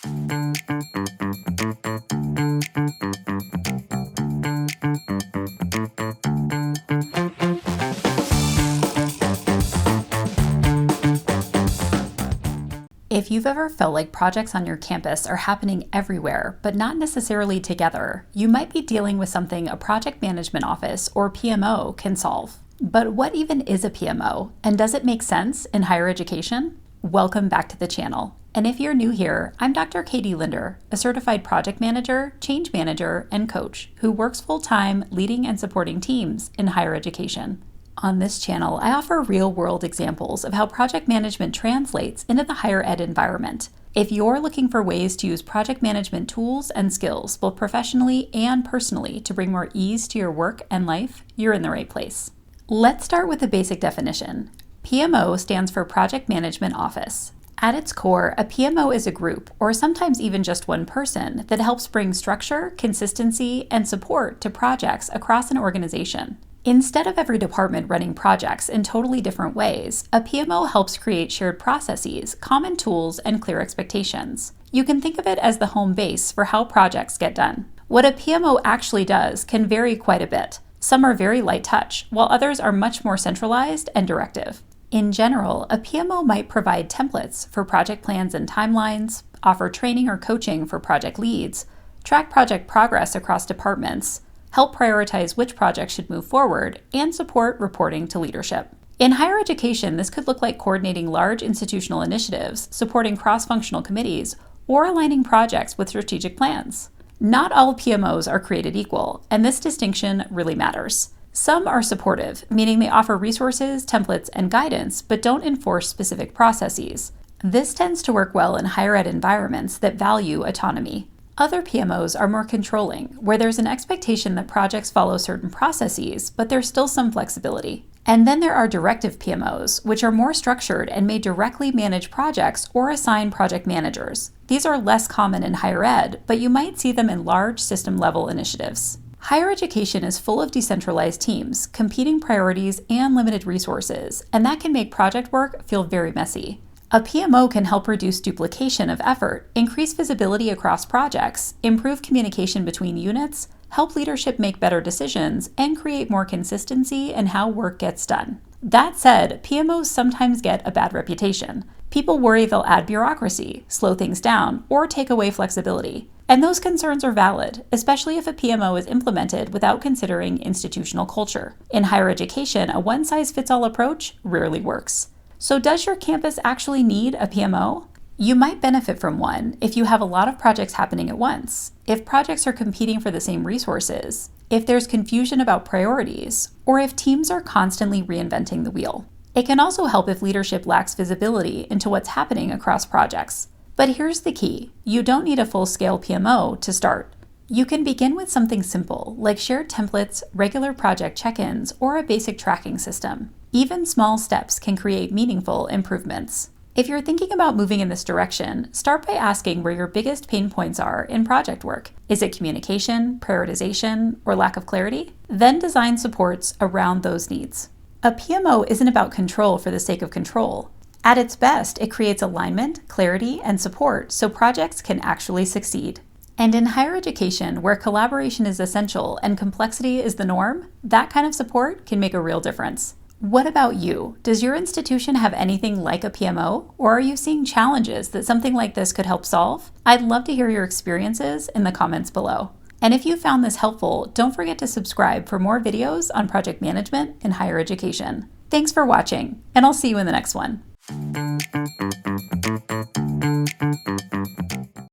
If you've ever felt like projects on your campus are happening everywhere, but not necessarily together, you might be dealing with something a project management office or PMO can solve. But what even is a PMO, and does it make sense in higher education? Welcome back to the channel. And if you're new here, I'm Dr. Katie Linder, a certified project manager, change manager, and coach who works full-time leading and supporting teams in higher education. On this channel, I offer real-world examples of how project management translates into the higher ed environment. If you're looking for ways to use project management tools and skills, both professionally and personally, to bring more ease to your work and life, you're in the right place. Let's start with the basic definition. PMO stands for Project Management Office. At its core, a PMO is a group, or sometimes even just one person, that helps bring structure, consistency, and support to projects across an organization. Instead of every department running projects in totally different ways, a PMO helps create shared processes, common tools, and clear expectations. You can think of it as the home base for how projects get done. What a PMO actually does can vary quite a bit. Some are very light touch, while others are much more centralized and directive. In general, a PMO might provide templates for project plans and timelines, offer training or coaching for project leads, track project progress across departments, help prioritize which projects should move forward, and support reporting to leadership. In higher education, this could look like coordinating large institutional initiatives, supporting cross-functional committees, or aligning projects with strategic plans. Not all PMOs are created equal, and this distinction really matters. Some are supportive, meaning they offer resources, templates, and guidance, but don't enforce specific processes. This tends to work well in higher ed environments that value autonomy. Other PMOs are more controlling, where there's an expectation that projects follow certain processes, but there's still some flexibility. And then there are directive PMOs, which are more structured and may directly manage projects or assign project managers. These are less common in higher ed, but you might see them in large system-level initiatives. Higher education is full of decentralized teams, competing priorities, and limited resources, and that can make project work feel very messy. A PMO can help reduce duplication of effort, increase visibility across projects, improve communication between units, help leadership make better decisions, and create more consistency in how work gets done. That said, PMOs sometimes get a bad reputation. People worry they'll add bureaucracy, slow things down, or take away flexibility. And those concerns are valid, especially if a PMO is implemented without considering institutional culture. In higher education, a one-size-fits-all approach rarely works. So does your campus actually need a PMO? You might benefit from one if you have a lot of projects happening at once, if projects are competing for the same resources, if there's confusion about priorities, or if teams are constantly reinventing the wheel. It can also help if leadership lacks visibility into what's happening across projects. But here's the key. You don't need a full-scale PMO to start. You can begin with something simple, like shared templates, regular project check-ins, or a basic tracking system. Even small steps can create meaningful improvements. If you're thinking about moving in this direction, start by asking where your biggest pain points are in project work. Is it communication, prioritization, or lack of clarity? Then design supports around those needs. A PMO isn't about control for the sake of control. At its best, it creates alignment, clarity, and support so projects can actually succeed. And in higher education, where collaboration is essential and complexity is the norm, that kind of support can make a real difference. What about you? Does your institution have anything like a PMO, or are you seeing challenges that something like this could help solve? I'd love to hear your experiences in the comments below. And if you found this helpful, don't forget to subscribe for more videos on project management in higher education. Thanks for watching, and I'll see you in the next one.